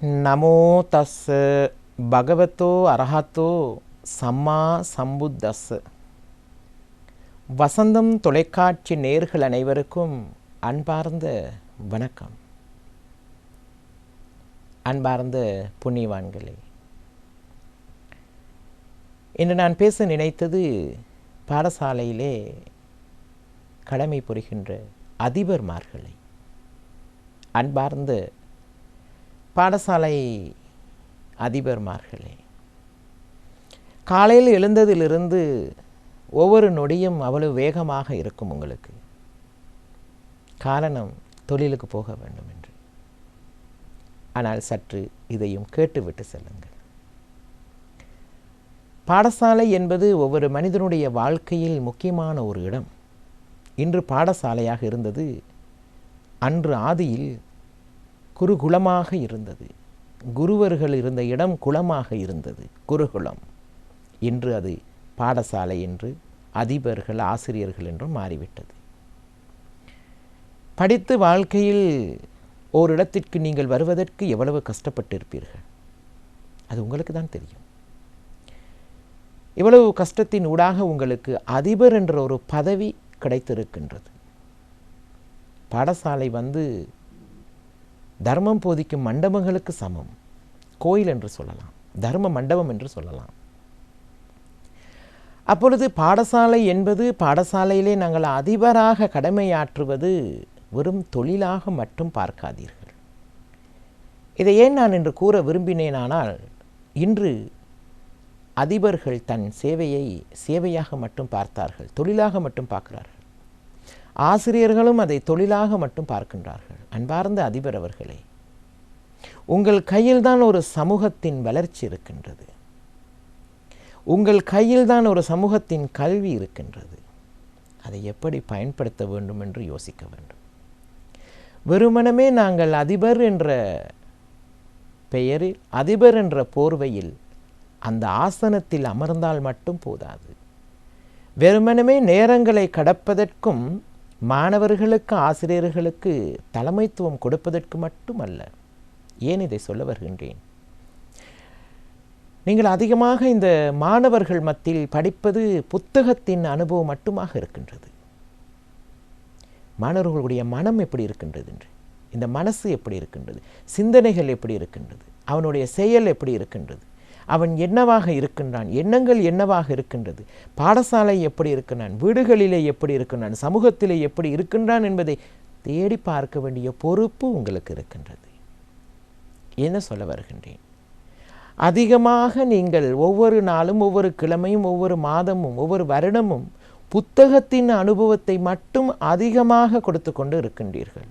නමෝ තස්ස භගවතෝ அரஹතோ சம்மா சம்புத்தஸ்ஸ. வசந்தம் தொலைக்காட்சி நேயர்கள் அனைவருக்கும் அன்பார்ந்த வணக்கம். அன்பார்ந்த புண்ணியவான்களே, இன்று நான் பேச நினைத்தது பாடசாலையிலே கடமை புரிகின்ற அதிபர்மார்களை. அன்பார்ந்த பாடசாலை அதிபர்மார்களே, காலையில் எழுந்ததிலிருந்து ஒவ்வொரு நொடியும் அவ்வளவு வேகமாக இருக்கும் உங்களுக்கு. காரணம், தொழிலுக்கு போக வேண்டும் என்று. ஆனால் சற்று இதையும் கேட்டுவிட்டு செல்லுங்கள். பாடசாலை என்பது ஒவ்வொரு மனிதனுடைய வாழ்க்கையில் முக்கியமான ஒரு இடம். இன்று பாடசாலையாக இருந்தது, அன்று ஆதியில் குருகுலமாக இருந்தது. குருவர்கள் இருந்த இடம் குலமாக இருந்தது, குருகுலம். இன்று அது பாடசாலை என்று, அதிபர்கள் ஆசிரியர்கள் என்றும் மாறிவிட்டது. படித்து வாழ்க்கையில் ஓரிடத்திற்கு நீங்கள் வருவதற்கு எவ்வளவு கஷ்டப்பட்டிருப்பீர்கள், அது உங்களுக்கு தான் தெரியும். இவ்வளவு கஷ்டத்தின் ஊடாக உங்களுக்கு அதிபர் என்ற ஒரு பதவி கிடைத்திருக்கின்றது. பாடசாலை தர்மம் போதிக்கும் மண்டபங்களுக்கு சமம். கோயில் என்று சொல்லலாம், தர்ம மண்டபம் என்று சொல்லலாம். அப்பொழுது பாடசாலை என்பது, பாடசாலையிலே நாங்கள் அதிபராக கடமையாற்றுவது வெறும் தொழிலாக மட்டும் பார்க்காதீர்கள். இதை ஏன் நான் இன்று கூற விரும்பினேனானால், இன்று அதிபர்கள் தன் சேவையை சேவையாக மட்டும் பார்த்தார்கள், தொழிலாக மட்டும் பார்க்கிறார்கள். ஆசிரியர்களும் அதை தொழிலாக மட்டும் பார்க்கின்றார்கள். அன்பார்ந்த அதிபர் அவர்களே, உங்கள் கையில்தான் ஒரு சமூகத்தின் வளர்ச்சி இருக்கின்றது. உங்கள் கையில்தான் ஒரு சமூகத்தின் கல்வி இருக்கின்றது. அதை எப்படி பயன்படுத்த வேண்டும் என்று யோசிக்க வேண்டும். வெறுமனமே நாங்கள் அதிபர் என்ற பெயரில், அதிபர் என்ற போர்வையில் அந்த ஆசனத்தில் அமர்ந்தால் மட்டும் போதாது. வெறுமனமே நேரங்களை கடப்பதற்கும், மாணவர்களுக்கு ஆசிரியர்களுக்கு தலைமைத்துவம் கொடுப்பதற்கு மட்டுமல்ல. ஏன் இதை சொல்ல வருகின்றேன்? நீங்கள் அதிகமாக இந்த மாணவர்கள் மத்தியில் படிப்பது புத்தகத்தின் அனுபவம் மட்டுமாக இருக்கின்றது. மாணவர்களுடைய மனம் எப்படி இருக்கின்றது என்று, இந்த மனசு எப்படி இருக்கின்றது, சிந்தனைகள் எப்படி இருக்கின்றது, அவனுடைய செயல் எப்படி இருக்கின்றது, அவன் என்னவாக இருக்கின்றான், எண்ணங்கள் என்னவாக இருக்கின்றது, பாடசாலை எப்படி இருக்கின்றான், வீடுகளிலே எப்படி இருக்கின்றான், சமூகத்திலே எப்படி இருக்கின்றான் என்பதை தேடி பார்க்க வேண்டிய பொறுப்பு உங்களுக்கு இருக்கின்றது. என்ன சொல்ல வருகின்றேன்? அதிகமாக நீங்கள் ஒவ்வொரு நாளும், ஒவ்வொரு கிழமையும், ஒவ்வொரு மாதமும், ஒவ்வொரு வருடமும் புத்தகத்தின் அனுபவத்தை மட்டும் அதிகமாக கொடுத்து கொண்டு இருக்கின்றீர்கள்.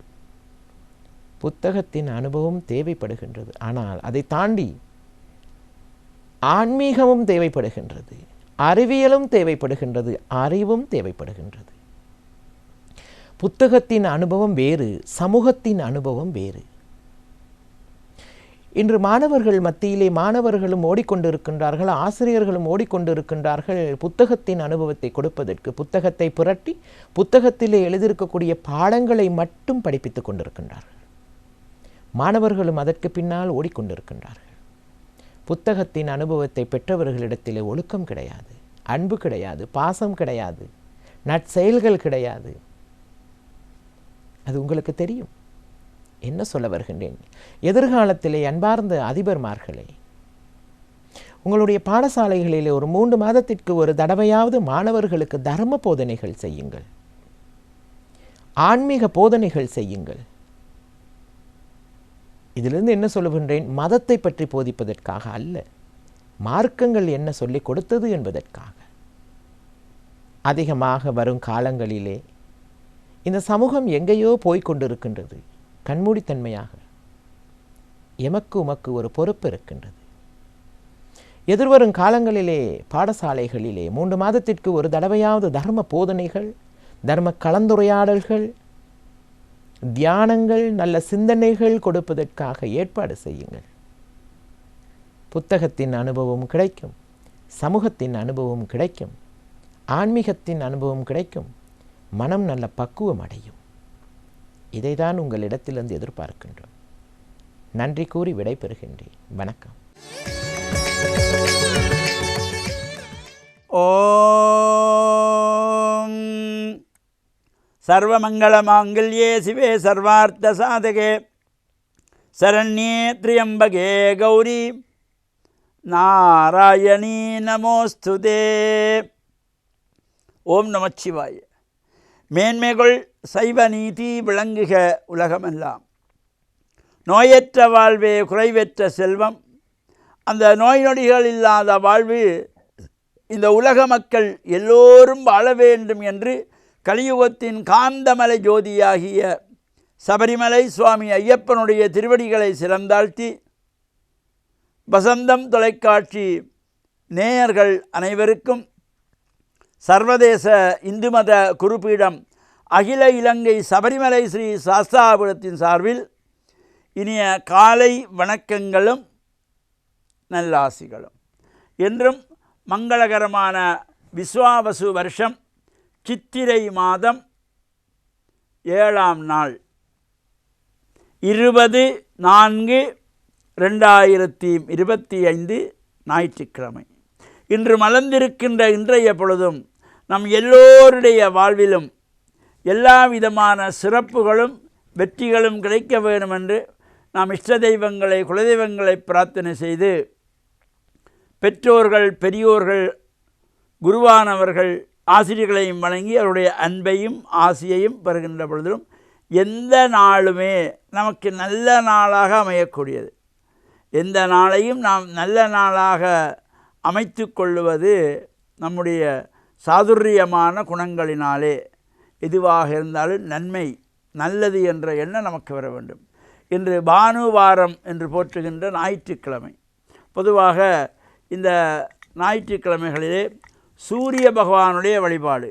புத்தகத்தின் அனுபவம் தேவைப்படுகின்றது. ஆனால் அதை தாண்டி ஆன்மீகமும் தேவைப்படுகின்றது, அறிவியலும் தேவைப்படுகின்றது, அறிவும் தேவைப்படுகின்றது. புத்தகத்தின் அனுபவம் வேறு, சமூகத்தின் அனுபவம் வேறு. இன்று மாணவர்கள் மத்தியிலே மாணவர்களும் ஓடிக்கொண்டிருக்கின்றார்கள், ஆசிரியர்களும் ஓடிக்கொண்டிருக்கின்றார்கள் புத்தகத்தின் அனுபவத்தை கொடுப்பதற்கு. புத்தகத்தை புரட்டி புத்தகத்திலே எழுதியிருக்கக்கூடிய பாடங்களை மட்டும் படிப்பித்துக் கொண்டிருக்கின்றார்கள். மாணவர்களும் அதற்கு பின்னால் ஓடிக்கொண்டிருக்கின்றார்கள். புத்தகத்தின் அனுபவத்தை பெற்றவர்களிடத்திலே ஒழுக்கம் கிடையாது, அன்பு கிடையாது, பாசம் கிடையாது, நற்செயல்கள் கிடையாது. அது உங்களுக்கு தெரியும். என்ன சொல்ல வருகின்றேன்? எதிர்காலத்திலே அன்பார்ந்த அதிபர்மார்களே, உங்களுடைய பாடசாலைகளிலே ஒரு 3 மாதத்திற்கு ஒரு தடவையாவது மாணவர்களுக்கு தர்ம போதனைகள் செய்யுங்கள், ஆன்மீக போதனைகள் செய்யுங்கள். இதிலிருந்து என்ன சொல்லுகின்றேன்? மதத்தை பற்றி போதிப்பதற்காக அல்ல, மார்க்கங்கள் என்ன சொல்லிக் கொடுத்தது என்பதற்காக. அதிகமாக வரும் காலங்களிலே இந்த சமூகம் எங்கேயோ போய்கொண்டிருக்கின்றது. கண்மூடித்தன்மையாக எமக்கு உமக்கு ஒரு பொறுப்பு இருக்கின்றது. எதிர்வரும் காலங்களிலே பாடசாலைகளிலே 3 மாதத்திற்கு ஒரு தடவையாவது தர்ம போதனைகள், தர்ம கலந்துரையாடல்கள், தியானங்கள், நல்ல சிந்தனைகள் கொடுப்பதற்காக ஏற்பாடு செய்யுங்கள். புத்தகத்தின் அனுபவம் கிடைக்கும், சமூகத்தின் அனுபவம் கிடைக்கும், ஆன்மீகத்தின் அனுபவம் கிடைக்கும், மனம் நல்ல பக்குவம் அடையும். இதைதான் உங்களிடத்திலிருந்து எதிர்பார்க்கின்றோம். நன்றி கூறி விடைபெறுகின்றேன். வணக்கம். ஓம் சர்வமங்களமாங்கல்யே சிவே சர்வார்த்த சாதகே சரண்யே த்ரியம்பகே கௌரி நாராயணீ நமோஸ்துதே. ஓம் நமச்சிவாய. மேன்மைகள் சைவ நீதி விளங்குக உலகமெல்லாம். நோயற்ற வாழ்வே குறைவற்ற செல்வம். அந்த நோய் நொடிகள் இல்லாத வாழ்வு இந்த உலக மக்கள் எல்லோரும் வாழ வேண்டும் என்று கலியுகத்தின் காந்தமலை ஜோதியாகிய சபரிமலை சுவாமி ஐயப்பனுடைய திருவடிகளை சிறந்தாழ்த்தி வசந்தம் தொலைக்காட்சி நேயர்கள் அனைவருக்கும் சர்வதேச இந்து மத குருபீடம் அகில இலங்கை சபரிமலை ஸ்ரீ சாஸ்தாபுரத்தின் சார்பில் இனிய காலை வணக்கங்களும் நல்லாசிகளும். என்றும் மங்களகரமான விஸ்வாவசு வருஷம் சித்திரை மாதம் 7ஆம் நாள் 20/4/2025 ஞாயிற்றுக்கிழமை. இன்று மலர்ந்திருக்கின்ற இன்றைய பொழுதும் நம் எல்லோருடைய வாழ்விலும் எல்லா விதமான சிறப்புகளும் வெற்றிகளும் கிடைக்க வேண்டும் என்று நாம் இஷ்ட தெய்வங்களை குலதெய்வங்களை பிரார்த்தனை செய்து பெற்றோர்கள் பெரியோர்கள் குருவானவர்கள் ஆசிரியர்களையும் வணங்கி அவருடைய அன்பையும் ஆசியையும் பெறுகின்ற பொழுதிலும் எந்த நாளுமே நமக்கு நல்ல நாளாக அமையக்கூடியது. எந்த நாளையும் நாம் நல்ல நாளாக அமைத்து கொள்ளுவது நம்முடைய சாதுரியமான குணங்களினாலே. எதுவாக இருந்தாலும் நன்மை நல்லது என்ற எண்ணம் நமக்கு வர வேண்டும். இன்று பானுவாரம் என்று போற்றுகின்ற ஞாயிற்றுக்கிழமை. பொதுவாக இந்த ஞாயிற்றுக்கிழமைகளிலே சூரிய பகவானுடைய வழிபாடு,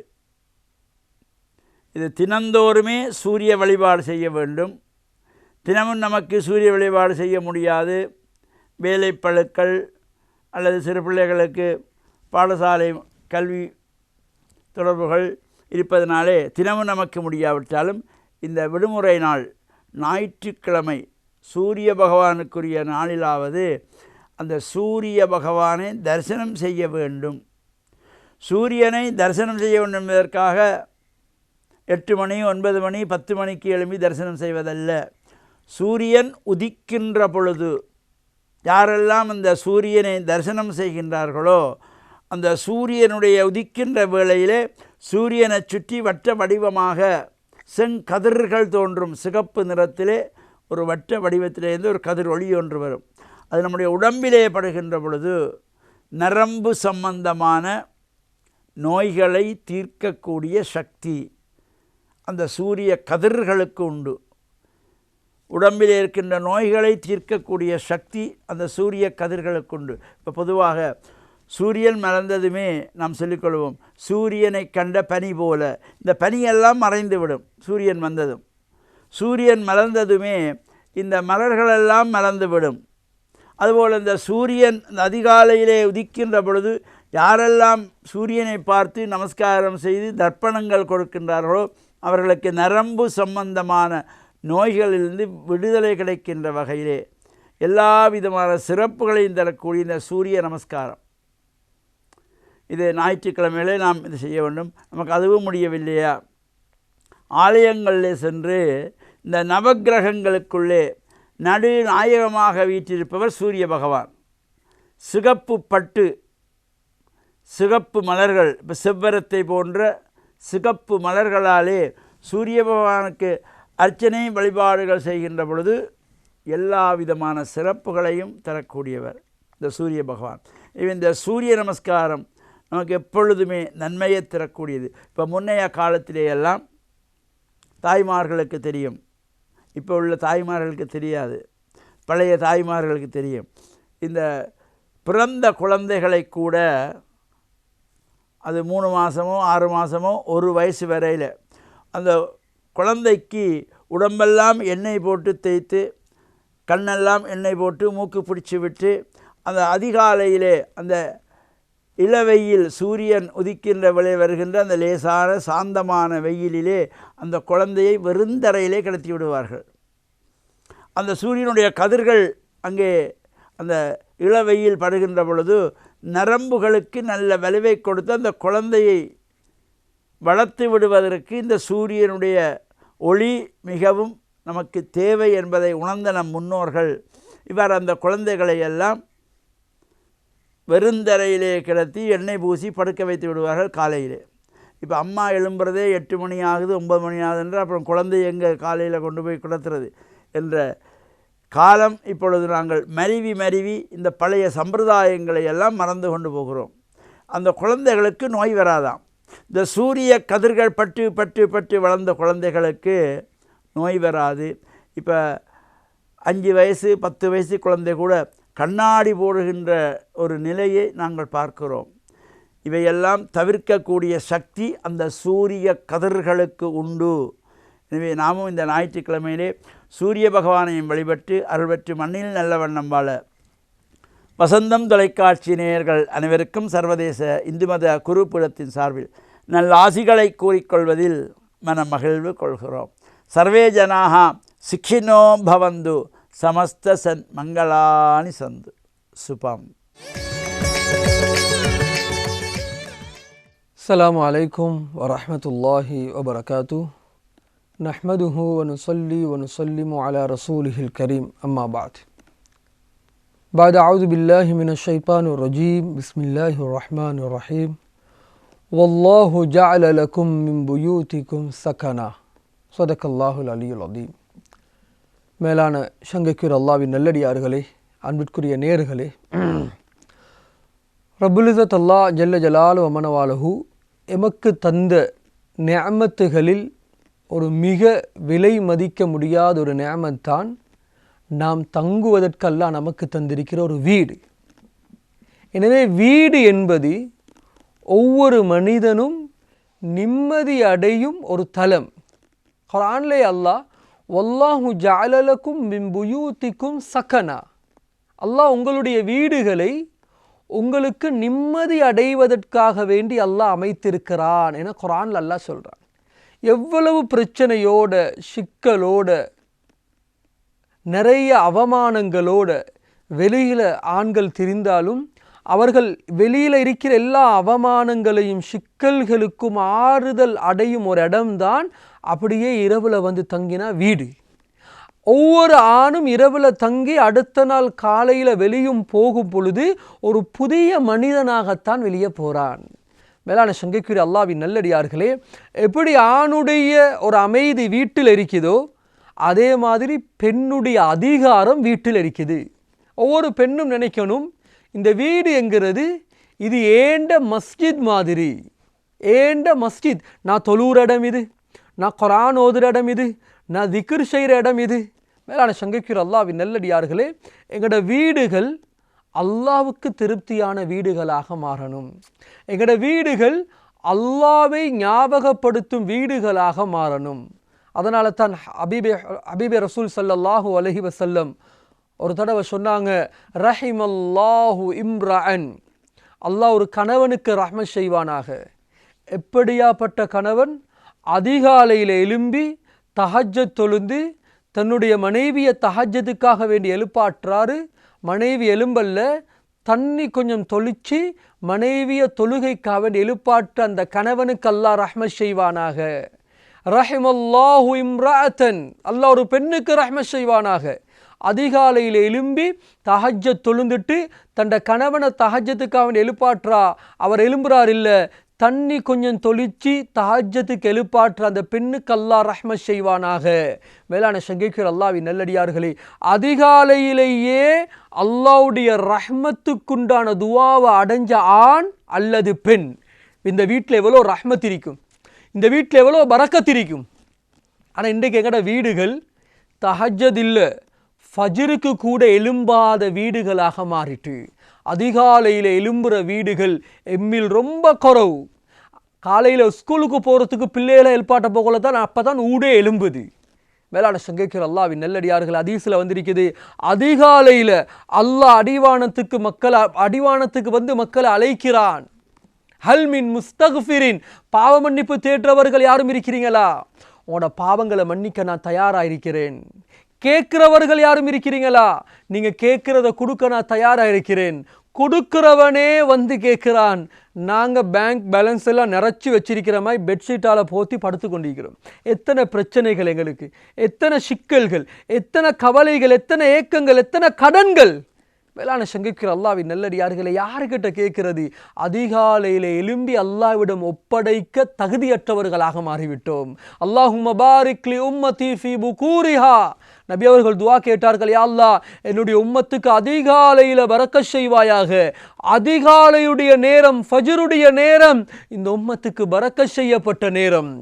இது தினந்தோறுமே சூரிய வழிபாடு செய்ய வேண்டும். தினமும் நமக்கு சூரிய வழிபாடு செய்ய முடியாது. வேலைப்பளுக்கள் அல்லது சிறு பிள்ளைகளுக்கு பாடசாலை கல்வி தொடர்புகள் இருப்பதனாலே தினமும் நமக்கு முடியாவிட்டாலும் இந்த விடுமுறை நாள் ஞாயிற்றுக்கிழமை சூரிய பகவானுக்குரிய நாளிலாவது அந்த சூரிய பகவானை தரிசனம் செய்ய வேண்டும். சூரியனை தரிசனம் செய்ய வேண்டும் என்பதற்காக 8 மணி 9 மணி 10 மணிக்கு எழும்பி தரிசனம் செய்வதல்ல. சூரியன் உதிக்கின்ற பொழுது யாரெல்லாம் அந்த சூரியனை தரிசனம் செய்கின்றார்களோ அந்த சூரியனுடைய உதிக்கின்ற வேளையிலே சூரியனை சுற்றி வட்ட வடிவமாக செங்கதிர்கள் தோன்றும். சிகப்பு நிறத்திலே ஒரு வட்ட வடிவத்திலேருந்து ஒரு கதிர் ஒளி ஒன்று வரும். அது நம்முடைய உடம்பிலே படுகின்ற பொழுது நரம்பு சம்பந்தமான நோய்களை தீர்க்கக்கூடிய சக்தி அந்த சூரிய கதிர்களுக்கு உண்டு. உடம்பில் இருக்கின்ற நோய்களை தீர்க்கக்கூடிய சக்தி அந்த சூரிய கதிர்களுக்கு உண்டு. இப்போ பொதுவாக சூரியன் மலர்ந்ததுமே நாம் சொல்லிக்கொள்வோம், சூரியனை கண்ட பனி போல. இந்த பனியெல்லாம் மறைந்துவிடும் சூரியன் வந்ததும். சூரியன் மலர்ந்ததுமே இந்த மலர்களெல்லாம் மலர்ந்துவிடும். அதுபோல் இந்த சூரியன் அதிகாலையிலே உதிக்கின்ற பொழுது யாரெல்லாம் சூரியனை பார்த்து நமஸ்காரம் செய்து தர்ப்பணங்கள் கொடுக்கின்றார்களோ அவர்களுக்கு நரம்பு சம்பந்தமான நோய்களிலிருந்து விடுதலை கிடைக்கின்ற வகையிலே எல்லா விதமான சிறப்புகளையும் தரக்கூடிய இந்த சூரிய நமஸ்காரம், இது ஞாயிற்றுக்கிழமையிலே நாம் இது செய்ய வேண்டும். நமக்கு அதுவும் முடியவில்லையா, ஆலயங்களிலே சென்று இந்த நவக்கிரகங்களுக்குள்ளே நடு நாயகமாக வீற்றிருப்பவர் சூரிய பகவான். சிகப்பு பட்டு சிகப்பு மலர்கள், இப்போ செவ்வரத்தை போன்ற சிகப்பு மலர்களாலே சூரிய பகவானுக்கு அர்ச்சனை வழிபாடுகள் செய்கின்ற பொழுது எல்லா விதமான சிறப்புகளையும் தரக்கூடியவர் இந்த சூரிய பகவான். இந்த சூரிய நமஸ்காரம் நமக்கு எப்பொழுதுமே நன்மையை தரக்கூடியது. இப்போ முன்னைய காலத்திலேயெல்லாம் தாய்மார்களுக்கு தெரியும், இப்போ உள்ள தாய்மார்களுக்கு தெரியாது, பழைய தாய்மார்களுக்கு தெரியும். இந்த பிறந்த குழந்தைகளை கூட அது 3 மாதமோ 6 மாதமோ 1 வயசு வரையில் அந்த குழந்தைக்கு உடம்பெல்லாம் எண்ணெய் போட்டு தேய்த்து, கண்ணெல்லாம் எண்ணெய் போட்டு மூக்கு பிடிச்சி விட்டு, அந்த அதிகாலையிலே அந்த இளவெயில் சூரியன் உதிக்கின்ற விலை வருகின்ற அந்த லேசான சாந்தமான வெயிலிலே அந்த குழந்தையை வெறுந்தரையிலே கிடத்தி விடுவார்கள். அந்த சூரியனுடைய கதிர்கள் அங்கே அந்த இளவெயில் படுகின்ற பொழுது நரம்புகளுக்கு நல்ல வலிவை கொடுத்து அந்த குழந்தையை வளர்த்து விடுவதற்கு இந்த சூரியனுடைய ஒளி மிகவும் நமக்கு தேவை என்பதை உணர்ந்த நம் முன்னோர்கள் இவ்வாறு அந்த குழந்தைகளை எல்லாம் வெறுந்தரையிலே கிடத்தி எண்ணெய் பூசி படுக்க வைத்து விடுவார்கள் காலையிலே. இப்போ அம்மா எழும்புறதே 8 மணி ஆகுது 9 மணி ஆகுதுன்ற அப்புறம் குழந்தை எங்கே காலையில் கொண்டு போய் கிடத்துறது என்ற காலம் இப்பொழுது நாங்கள் மருவி இந்த பழைய சம்பிரதாயங்களை எல்லாம் மறந்து கொண்டு போகிறோம். அந்த குழந்தைகளுக்கு நோய் வராதாம். இந்த சூரிய கதிர்கள் பட்டு வளர்ந்த குழந்தைகளுக்கு நோய் வராது. இப்போ 5 வயசு 10 வயசு குழந்தை கூட கண்ணாடி போடுகின்ற ஒரு நிலையை நாங்கள் பார்க்கிறோம். இவையெல்லாம் தவிர்க்கக்கூடிய சக்தி அந்த சூரிய கதிர்களுக்கு உண்டு. எனவே நாமும் இந்த ஞாயிற்றுக்கிழமையிலே சூரிய பகவானையும் வழிபட்டு அருள்பெற்று மண்ணில் நல்ல வண்ணம் வாழ வசந்தம் தொலைக்காட்சி நேயர்கள் அனைவருக்கும் சர்வதேச இந்து மத குருபீடத்தின் சார்பில் நல்ல ஆசிகளை கூறிக்கொள்வதில் மன மகிழ்வு கொள்கிறோம். சர்வே ஜனாக சிக்கினோ பவந்து சமஸ்த சன் மங்களானி சந்து சுபம். அஸ்ஸலாமு அலைக்கும் வரஹ்மத்துல்லாஹி வபரகாத்துஹு. நஹ்மதுஹு வ நுஸல்லி வ நுஸல்லிமு அலா ரசூலிஹில் கரீம். அம்மா பஅத். பஅத அஊது பில்லாஹி மினஷ் ஷைத்தானிர் ரஜீம். பிஸ்மில்லாஹிர் ரஹ்மானிர் ரஹீம். வல்லாஹு ஜஅல லக்கும் மின் புயூதிக்கும் சகனா. ஸதகல்லாஹுல் அலியுல் அதீம். மேலான சங்கைக்குரிய அல்லாஹ்வின் நல்லடியார்களே, அன்பிற்குரிய நேயர்களே, ரப்புல் இஸ்ஸத் அல்லாஹ் ஜல்ல ஜலாலுஹு வ மனவாலுஹு எமக்கு தந்த நிஅமத்துகளில் ஒரு மிக விலை மதிக்க முடியாத ஒரு நிஅமத் தான் நாம் தங்குவதற்கு அல்லாஹ் நமக்கு தந்திருக்கிற ஒரு வீடு. எனவே வீடு என்பது ஒவ்வொரு மனிதனும் நிம்மதி அடையும் ஒரு தலம். குர்ஆனிலே அல்லாஹ் வல்லாஹு ஜஅல லக்கும் மின் புயூதிக்கும் சகனா, அல்லாஹ் உங்களுடைய வீடுகளை உங்களுக்கு நிம்மதி அடைவதற்காக வேண்டி அல்லாஹ் அமைத்திருக்கிறான் என குர்ஆன்ல அல்லாஹ் சொல்கிறான். எவ்வளவு பிரச்சனையோட சிக்கலோட நிறைய அவமானங்களோட வெளியில் ஆண்கள் திரிந்தாலும் அவர்கள் வெளியில் இருக்கிற எல்லா அவமானங்களையும் சிக்கல்களுக்கும் ஆறுதல் அடையும் ஒரு இடம்தான் அப்படியே இரவில் வந்து தங்கினா வீடு. ஒவ்வொரு ஆணும் இரவில் தங்கி அடுத்த நாள் காலையில் வெளியும் போகும் பொழுது ஒரு புதிய மனிதனாகத்தான் வெளியே போகிறான். மேலான சங்கைக்குரிய அல்லாஹ்வின் நல்லடியார்களே, எப்படி ஆணுடைய ஒரு அமைதி வீட்டில் இருக்குதோ அதே மாதிரி பெண்ணுடைய அதிகாரம் வீட்டில் இருக்குது. ஒவ்வொரு பெண்ணும் நினைக்கணும், இந்த வீடு என்கிறது இது ஏண்ட மஸ்ஜித் மாதிரி, ஏண்ட மஸ்ஜித். நான் தொழுகிற இடம் இது, நான் குர்ஆன் ஓதுற இடம் இது, நான் திக்ர் செய்கிற இடம் இது. மேலான சங்கைக்குரிய அல்லாஹ்வின் நல்லடியார்களே, எங்களோட வீடுகள் அல்லாஹ்வுக்கு திருப்தியான வீடுகளாக மாறணும். எங்களோட வீடுகள் அல்லாஹ்வை ஞாபகப்படுத்தும் வீடுகளாக மாறணும். அதனால தான் ஹபீபே ரசூல் ஸல்லல்லாஹு அலைஹி வஸல்லம் ஒரு தடவை சொன்னாங்க, ரஹிமல்லாஹு இம்ரஅன், அல்லாஹ் ஒரு கணவனுக்கு ரஹ்மத் செய்வானாக. எப்படியாப்பட்ட கணவன்? அதிகாலையில் எழும்பி தஹஜ்ஜத் தொழுந்து தன்னுடைய மனைவியை தஹஜ்ஜத்துக்காக வேண்டி எழுப்பாற்றாரு. மனைவி எலும்பல்ல, தண்ணி கொஞ்சம் தொளிச்சு மனைவியை தொழுகைக்காக வேண்டி எழுப்பாற்ற அந்த கணவனுக்கு அல்லாஹ் ரஹ்மத் செய்வானாக. ரஹிமல்லாஹு இம்ரஅத்தன், அல்லாஹ் ஒரு பெண்ணுக்கு ரஹ்மத் செய்வானாக. அதிகாலையில் எழும்பி தஹஜ்ஜத் தொழுந்துட்டு தன்ட கணவனை தஹஜ்ஜத்துக்காக வேண்டி எழுப்பாற்றா, அவர் எழும்புறார் இல்லை, தண்ணி கொஞ்சம் தொளிச்சு தஹஜ்ஜத்துக்கு எழுப்பாற்ற அந்த பெண்ணுக்கு அல்லாஹ் ரஹ்மத் செய்வானாக. மேலான சங்கைக்குரிய அல்லாஹ்வின் நல்லடியார்களே, அதிகாலையிலேயே அல்லாஹ்வுடைய ரஹ்மத்துக்குண்டான துவாவை அடைஞ்ச ஆண் அல்லது பெண், இந்த வீட்டில் எவ்வளோ ரஹ்மத் இருக்கும், இந்த வீட்டில் எவ்வளோ பரக்கத் இருக்கும். ஆனால் இன்றைக்கு எங்கட வீடுகள் தஹஜ்ஜத் இல்லை, ஃபஜ்ருக்கு கூட எழும்பாத வீடுகளாக மாறிட்டு, அதிகாலையில் எழும்புகிற வீடுகள் எம்மில் ரொம்ப குறவு. காலையில் ஸ்கூலுக்கு போகிறதுக்கு பிள்ளைகளை எழுப்பாட்ட போகல தான் அப்போ தான் ஊடே எழும்புது. மேலான சங்கைக்குரிய அல்லாஹ்வின் நல்லடியார்கள், ஹதீஸில் வந்திருக்குது, அதிகாலையில் அல்லாஹ் அடிவானத்துக்கு வந்து மக்களை அழைக்கிறான். ஹல்மின் முஸ்தக்ஃபிரின், பாவ மன்னிப்பு தேற்றவர்கள் யாரும் இருக்கிறீங்களா? உங்களோட பாவங்களை மன்னிக்க நான் தயாராக இருக்கிறேன். கேட்கிறவர்கள் யாரும் இருக்கிறீங்களா? நீங்க கேட்கிறத கொடுக்க நான் தயாரா இருக்கிறேன். கொடுக்கிறவனே வந்து கேட்கிறான். நாங்க பேங்க் பேலன்ஸ் எல்லாம் நிறைச்சி வச்சிருக்கிற மாதிரி பெட்ஷீட்டால போத்தி படுத்து கொண்டிருக்கிறோம். எத்தனை பிரச்சனைகள் எங்களுக்கு, எத்தனை சிக்கல்கள், எத்தனை கவலைகள், எத்தனை ஏக்கங்கள், எத்தனை கடன்கள். வேளாண் சங்கிக்கிற அல்லாஹ்வின் நல்லடியார்களை யாருக்கிட்ட கேட்கிறது? அதிகாலையிலே எழும்பி அல்லாஹ்விடம் ஒப்படைக்க தகுதியற்றவர்களாக மாறிவிட்டோம். அல்லாஹும்ம பாரிக் லி உம்மதி ஃபீ புகூரிஹா. நபி அவர்கள் துஆ கேட்டார்கள், யா அல்லாஹ் என்னுடைய உம்மத்துக்கு அதிகாலையில பரக்கத் செய்வாயாக. அதிகாலையுடைய நேரம், ஃபஜ்ருடைய நேரம் இந்த உம்மத்துக்கு பரக்கத் செய்யப்பட்ட நேரம்.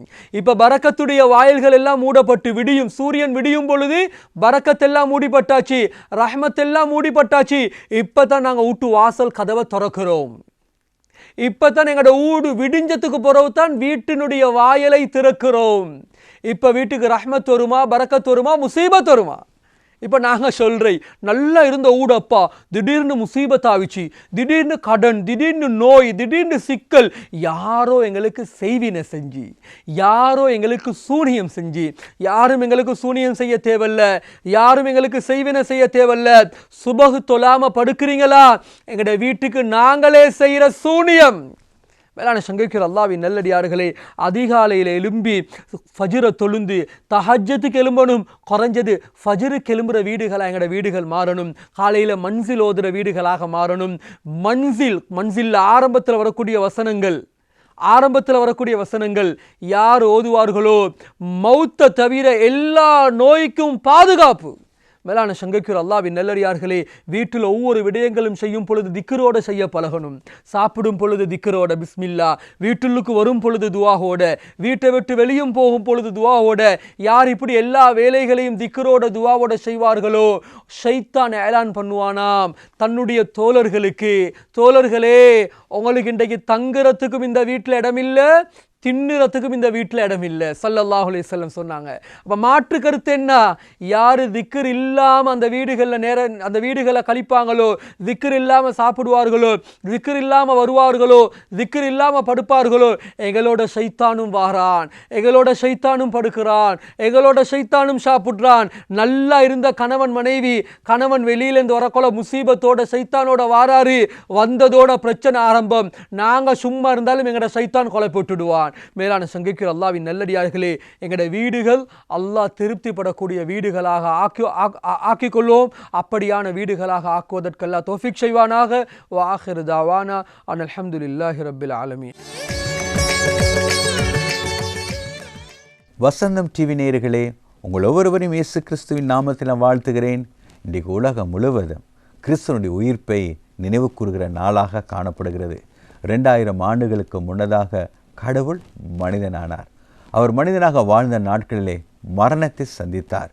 இப்ப பரக்கத்துடைய வாயில்கள் எல்லாம் மூடப்பட்டு விடியும். சூரியன் விடியும் பொழுது பரக்கத் எல்லாம் மூடிப்பட்டாச்சு, ரஹ்மத் எல்லாம் மூடிப்பட்டாச்சு. இப்பதான் நாங்க வீட்டு வாசல் கதவை திறக்கிறோம். இப்பதான் எங்களோட ஊடு விடிஞ்சத்துக்கு பிறகு தான் வீட்டினுடைய வாயலை திறக்கிறோம். இப்ப வீட்டுக்கு ரஹ்மத் வருமா, பரக்கத் வருமா, முசீபத் வருமா? இப்ப நாங்க சொல்றேன், நல்லா இருந்த ஊடப்பா திடீர்னு முசீபத் ஆவிச்சு, திடீர்னு கடன், திடீர்னு நோய், திடீர்னு சிக்கல். யாரோ எங்களுக்கு செய்வினை செஞ்சு, யாரோ எங்களுக்கு சூனியம் செஞ்சு. யாரும் எங்களுக்கு சூனியம் செய்ய தேவையில்ல, யாரும் எங்களுக்கு செய்வினை செய்ய தேவையில்ல. சுபகு தொழாம படுக்கிறீங்களா? எங்கட வீட்டுக்கு நாங்களே செய்யற சூனியம். வேளாண் சங்கிக்கிற அல்லாஹ்வின் நல்லடியார்களே, அதிகாலையில் எழும்பி ஃபஜ்ரை தொழுந்து தஹஜ்ஜத்துக்கு எழும்பணும். குறைஞ்சது ஃபஜ்ருக்கு எழும்புற வீடுகளாக எங்களோட வீடுகள் மாறணும். காலையில் மன்சில் ஓதுற வீடுகளாக மாறணும். மன்சில் ஆரம்பத்தில் வரக்கூடிய வசனங்கள் யார் ஓதுவார்களோ மௌத்தை தவிர எல்லா நோய்க்கும் பாதுகாப்பு. மேலான சங்கைக்குரிய அல்லாஹ்வின் நல்லடியார்களே, வீட்டில் ஒவ்வொரு விடயங்களும் செய்யும் பொழுது திக்ரோட செய்ய பழகணும். சாப்பிடும் பொழுது திக்ரோட பிஸ்மில்லா, வீட்டுக்கு வரும் பொழுது துஆவோட, வீட்டை விட்டு வெளியும் போகும் பொழுது துஆவோட. யார் இப்படி எல்லா வேலைகளையும் திக்ரோட துஆவோட செய்வார்களோ ஷைத்தான் ஏலான் பண்ணுவானாம் தன்னுடைய தோழர்களே, உங்களுக்கு இன்றைக்கு தங்குறதுக்கும் இந்த வீட்டில் இடமில்லை, தின்னுறதுக்கும் இந்த வீட்டில் இடமில்லை ஸல்லல்லாஹு அலைஹி வஸல்லம் சொன்னாங்க. அப்போ மாற்று கருத்து என்ன? யாரு திக்ர் இல்லாமல் அந்த வீடுகளை கழிப்பாங்களோ, திக்ர் இல்லாமல் சாப்பிடுவார்களோ, திக்ர் இல்லாமல் வருவார்களோ, திக்ர் இல்லாமல் படுப்பார்களோ, எங்களோட ஷைத்தானும் வாரான், எங்களோட ஷைத்தானும் படுக்கிறான், எங்களோட ஷைத்தானும் சாப்பிட்றான். நல்லா இருந்த கணவன் மனைவி, கணவன் வெளியிலேருந்து வரக்கொள்ள முசீபத்தோட ஷைத்தானோட வாராரு, வந்ததோட பிரச்சனை ஆரம்பம். நாங்கள் சும்மா இருந்தாலும் எங்களோட ஷைத்தான் கொலை போட்டுடுவான். மேலான சங்கைக்குரிய அல்லாஹ்வின் நல்லடியார்களே, எங்களுடைய வீடுகள் அல்லாஹ் திருப்திப்படக்கூடிய வீடுகளாக ஆக்கிக் கொள்வோம். அப்படியான வீடுகளாக ஆக்குவதற்கு அல்லாஹ் தௌஃபீக் செய்வானாக. வ ஆகிரு தாவானா அனில் ஹம்துலில்லாஹி ரப்பில் ஆலமீன். வசந்தம் டிவி நேயர்களே, உங்கள் ஒவ்வொருவரையும் இயேசு கிறிஸ்துவின் நாமத்தில் நான் வாழ்த்துகிறேன். இன்றைக்கு உலகம் முழுவதும் கிறிஸ்துவனுடைய உயிர்ப்பை நினைவு கூறுகிற நாளாக காணப்படுகிறது. 2000 ஆண்டுகளுக்கு முன்னதாக கடவுள் மனிதனானார். அவர் மனிதனாக வாழ்ந்த நாட்களிலே மரணத்தை சந்தித்தார்.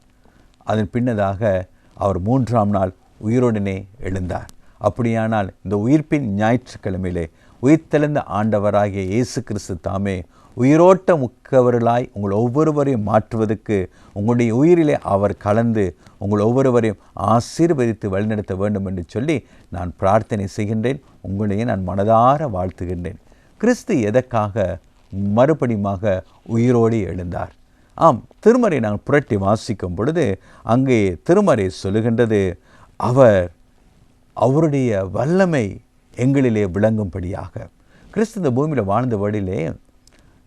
அதன் பின்னதாக அவர் 3ஆம் நாள் உயிரோடனே எழுந்தார். அப்படியானால் இந்த உயிர்ப்பின் ஞாயிற்றுக்கிழமையிலே உயிர்த்தெழுந்த ஆண்டவராகிய இயேசு கிறிஸ்து தாமே உயிரோட்ட முக்கவர்களாய் உங்கள் ஒவ்வொருவரையும் மாற்றுவதற்கு உங்களுடைய உயிரிலே அவர் கலந்து உங்கள் ஒவ்வொருவரையும் ஆசீர்வதித்து வழிநடத்த வேண்டும் என்று சொல்லி நான் பிரார்த்தனை செய்கின்றேன். உங்களையே நான் மனதார வாழ்த்துகின்றேன். கிறிஸ்து எதற்காக மறுபடியுமாக உயிரோடு எழுந்தார்? ஆம், திருமறை நாங்கள் புரட்டி வாசிக்கும் பொழுது அங்கே திருமறை சொல்லுகின்றது, அவருடைய வல்லமை எங்களிலே விளங்கும்படியாக. கிறிஸ்து இந்த பூமியில் வாழ்ந்த வழியிலே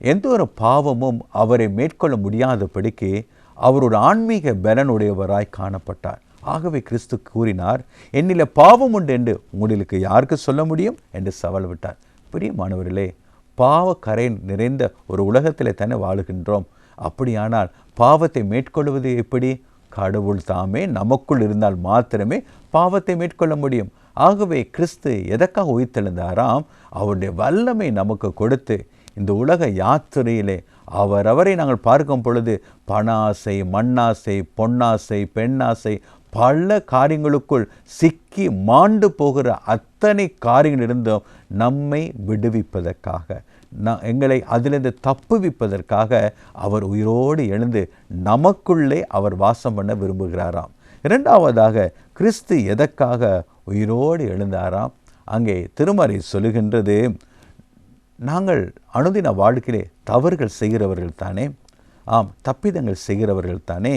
எந்த ஒரு பாவமும் அவரை மேற்கொள்ள முடியாதபடிக்கு அவர் ஒரு ஆன்மீக பலனுடையவராய் காணப்பட்டார். ஆகவே கிறிஸ்து கூறினார், என்னில் பாவம் உண்டு என்று உங்களுக்கு யாருக்கு சொல்ல முடியும் என்று சவால் விட்டார். பிரியமானவர்களே, பாவக்கரை நிறைந்த ஒரு உலகத்தில் தானே வாழுகின்றோம். அப்படியானால் பாவத்தை மேற்கொள்வது எப்படி? கடவுள் தாமே நமக்குள் இருந்தால் மாத்திரமே பாவத்தை மேற்கொள்ள முடியும். ஆகவே கிறிஸ்து எதற்காக உயிர்த்தெழுந்தாராம்? அவருடைய வல்லமை நமக்கு கொடுத்து இந்த உலக யாத்திரையிலே அவரை நாங்கள் பார்க்கும் பொழுது பணாசை, மண்ணாசை, பொன்னாசை, பெண்ணாசை, பல காரியங்களுக்குள் சிக்கி மாண்டு போகிற அத்தனை காரியங்களிலிருந்தும் நம்மை விடுவிப்பதற்காக, எங்களை அதிலிருந்து தப்புவிப்பதற்காக அவர் உயிரோடு எழுந்து நமக்குள்ளே அவர் வாசம் பண்ண விரும்புகிறாராம். இரண்டாவதாக கிறிஸ்து எதற்காக உயிரோடு எழுந்தாராம்? அங்கே திருமறை சொல்லுகின்றது, நாங்கள் அனுதின வாழ்க்கையிலே தவறுகள் செய்கிறவர்கள் தானே, ஆம், தப்பிதங்கள் செய்கிறவர்கள் தானே.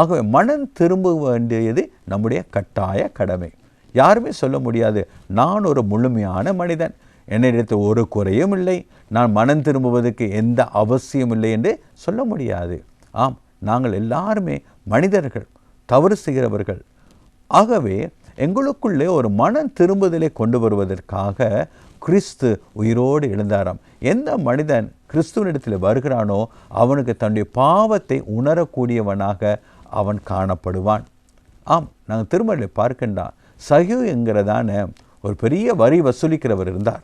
ஆகவே மனம் திரும்ப வேண்டியது நம்முடைய கட்டாய கடமை. யாருமே சொல்ல முடியாது நான் ஒரு முழுமையான மனிதன், என்னிடத்தில் ஒரு குறையும் இல்லை, நான் மனம் திரும்புவதற்கு எந்த அவசியம் இல்லை என்று சொல்ல முடியாது. ஆம், நாங்கள் எல்லாருமே மனிதர்கள், தவறு செய்கிறவர்கள். ஆகவே எங்களுக்குள்ளே ஒரு மனம் திரும்புதலை கொண்டு வருவதற்காக கிறிஸ்து உயிரோடு எழுந்தாராம். எந்த மனிதன் கிறிஸ்துவனிடத்தில் வருகிறானோ அவனுக்கு தன்னுடைய பாவத்தை உணரக்கூடியவனாக அவன் காணப்படுவான். ஆம், நாங்கள் திருமறையில் பார்க்கின்றான், சகியூ என்கிறதான ஒரு பெரிய வரி வசூலிக்கிறவர் இருந்தார்.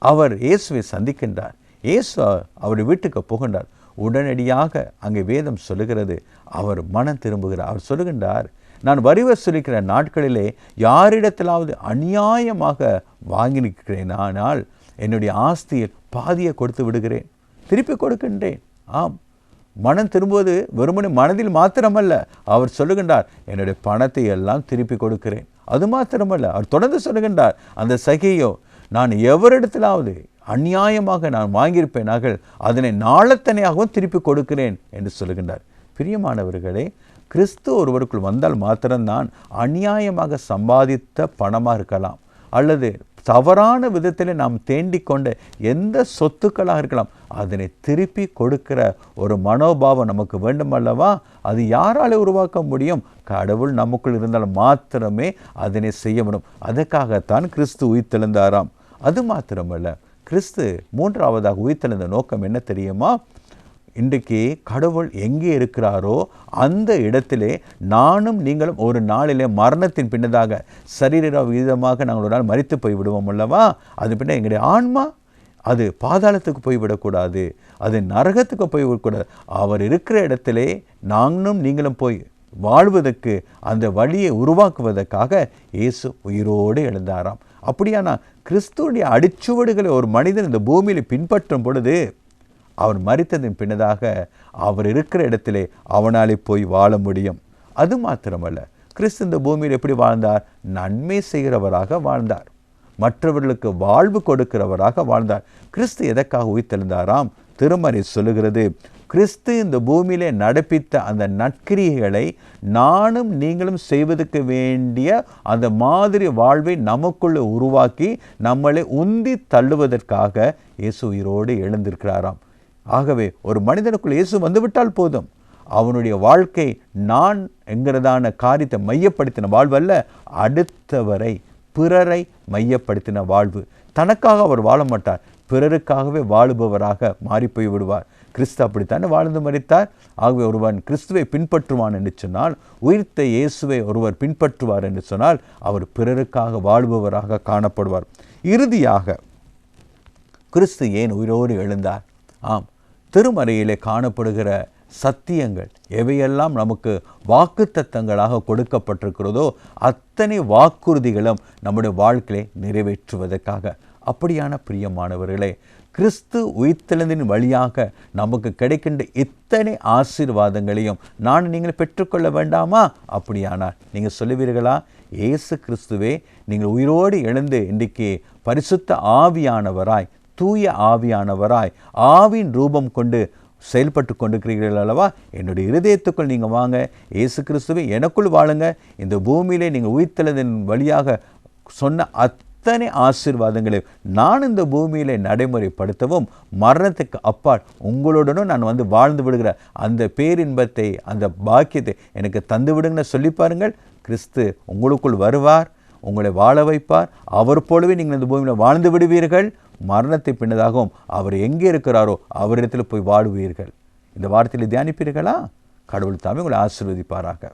அவர் இயேசுவை சந்திக்கின்றார். இயேசு அவருடைய வீட்டுக்கு போகின்றார். உடனடியாக அங்கே வேதம் சொல்லுகிறது, அவர் மனம் திரும்புகிறார். அவர் சொல்லுகின்றார், நான் வரி வசூலிக்கிற நாட்களிலே யாரிடத்திலாவது அநியாயமாக வாங்கியிருக்கிறேன், ஆனால் என்னுடைய ஆஸ்தியில் பாதியை கொடுத்து விடுகிறேன், திருப்பி கொடுக்கின்றேன். ஆம், மனம் திரும்புவது வெறுமனே மனதில் மாத்திரமல்ல, அவர் சொல்லுகின்றார், என்னுடைய பணத்தை எல்லாம் திருப்பி கொடுக்கிறேன். அது மாத்திரமல்ல, அவர் தொடர்ந்து சொல்லுகின்றார், அந்த சகியோ நான் எவரிடத்திலாவது அநியாயமாக நான் வாங்கியிருப்பேனாக அதனை நாளத்தனையாகவும் திருப்பி கொடுக்கிறேன் என்று சொல்லுகின்றார். பிரியமானவர்களே, கிறிஸ்து ஒருவருக்குள் வந்தால் மாத்திரம்தான் அநியாயமாக சம்பாதித்த பணமாக இருக்கலாம், அல்லது தவறான விதத்தில் நாம் தேண்டிக் கொண்ட எந்த சொத்துக்களாக இருக்கலாம், அதனை திருப்பி கொடுக்கிற ஒரு மனோபாவம் நமக்கு வேண்டும் அல்லவா? அது யாராலே உருவாக்க முடியும்? கடவுள் நமக்குள் இருந்தால் மாத்திரமே அதனை செய்ய முடியும். அதற்காகத்தான் கிறிஸ்து உயிர்த்தெழுந்தாராம். அது மாத்திரமல்ல, கிறிஸ்து மூன்றாவதாக உயிர்த்தெழுந்த நோக்கம் என்ன தெரியுமா? இன்றைக்கு கடவுள் எங்கே இருக்கிறாரோ அந்த இடத்திலே நானும் நீங்களும் ஒரு நாளிலே மரணத்தின் பின்னதாக சரீர விகிதமாக நாங்கள் ஒரு நாள் மரித்து போய் விடுவோம் அல்லவா? அது பின்ன எங்களுடைய ஆன்மா அது பாதாளத்துக்கு போய்விடக்கூடாது, அது நரகத்துக்கு போய்விடக்கூடாது. அவர் இருக்கிற இடத்திலே நானும் நீங்களும் போய் வாழ்வதற்கு அந்த வழியை உருவாக்குவதற்காக இயேசு உயிரோடு எழுந்தாராம். அப்படியானா கிறிஸ்துவுடைய அடிச்சுவடுகளை ஒரு மனிதன் இந்த பூமியில் பின்பற்றும் பொழுது அவர் மரித்ததின் பின்னதாக அவர் இருக்கிற இடத்திலே அவனாலே போய் வாழ முடியும். அது மாத்திரமல்ல, கிறிஸ்து இந்த பூமியில் எப்படி வாழ்ந்தார்? நன்மை செய்கிறவராக வாழ்ந்தார், மற்றவர்களுக்கு வாழ்வு கொடுக்கிறவராக வாழ்ந்தார். கிறிஸ்து எதற்காக உயிர்த்தெழுந்தாராம்? திருமறை சொல்லுகிறது, கிறிஸ்து இந்த பூமியிலே நடப்பித்த அந்த நற்கிரியைகளை நானும் நீங்களும் செய்வதற்கு வேண்டிய அந்த மாதிரி வாழ்வை நமக்குள்ளே உருவாக்கி நம்மளை உந்தி தள்ளுவதற்காக இயேசு உயிரோடு எழுந்திருக்கிறாராம். ஆகவே ஒரு மனிதனுக்குள் இயேசு வந்துவிட்டால் போதும், அவனுடைய வாழ்க்கை நான் என்கிறதான காரியத்தை மையப்படுத்தின வாழ்வல்ல, அடுத்தவரை பிறரை மையப்படுத்தின வாழ்வு. தனக்காக அவர் வாழ மாட்டார், பிறருக்காகவே வாழுபவராக மாறிப்போய் விடுவார். கிறிஸ்து அப்படித்தானே வாழ்ந்து மரித்தார். ஆகவே ஒருவன் கிறிஸ்துவை பின்பற்றுவான் என்று சொன்னால், உயிர்த்த இயேசுவை ஒருவர் பின்பற்றுவார் என்று சொன்னால், அவர் பிறருக்காக வாழ்பவராக காணப்படுவார். இறுதியாக கிறிஸ்து ஏன் உயிரோடு எழுந்தார்? ஆம், திருமறையிலே காணப்படுகிற சத்தியங்கள் எவையெல்லாம் நமக்கு வாக்குத்தத்தங்களாக கொடுக்கப்பட்டிருக்கிறதோ அத்தனை வாக்குறுதிகளும் நம்முடைய வாழ்க்கையை நிறைவேற்றுவதற்காக. அப்படியான பிரியமானவர்களே, கிறிஸ்து உயிர்த்தெழுந்தின் வழியாக நமக்கு கிடைக்கின்ற இத்தனை ஆசீர்வாதங்களையும் நான் நீங்கள் பெற்றுக்கொள்ள வேண்டாமா? அப்படியானால் நீங்கள் சொல்லுவீர்களா, இயேசு கிறிஸ்துவே நீங்கள் உயிரோடு எழுந்து இன்றைக்கு பரிசுத்த ஆவியானவராய், தூய ஆவியானவராய், ஆவின் ரூபம் கொண்டு செயல்பட்டு கொண்டிருக்கிறீர்கள் அல்லவா? என்னுடைய இருதயத்துக்குள் நீங்கள் வாங்க, இயேசு கிறிஸ்துவை எனக்குள் வாழுங்க. இந்த பூமியிலே நீங்கள் உயிர்த்தெழுந்தின் வழியாக சொன்ன அத்தனை ஆசீர்வாதங்களை நான் இந்த பூமியிலே நடைமுறைப்படுத்தவும், மரணத்துக்கு அப்பால் உங்களுடனும் நான் வந்து வாழ்ந்து விடுகிற அந்த பேரின்பத்தை, அந்த பாக்கியத்தை எனக்கு தந்து விடுங்கன்னு சொல்லி பாருங்கள். கிறிஸ்து உங்களுக்குள் வருவார், உங்களை வாழ வைப்பார். அவர் போலவே நீங்கள் இந்த பூமியில் வாழ்ந்து விடுவீர்கள். மரணத்தை பின்னதாகவும் அவர் எங்கே இருக்கிறாரோ அவரிடத்தில் போய் வாழுவீர்கள். இந்த வார்த்தையில் தியானிப்பீர்களா? கடவுள் தாமே உங்களை ஆசீர்வதிப்பாராக.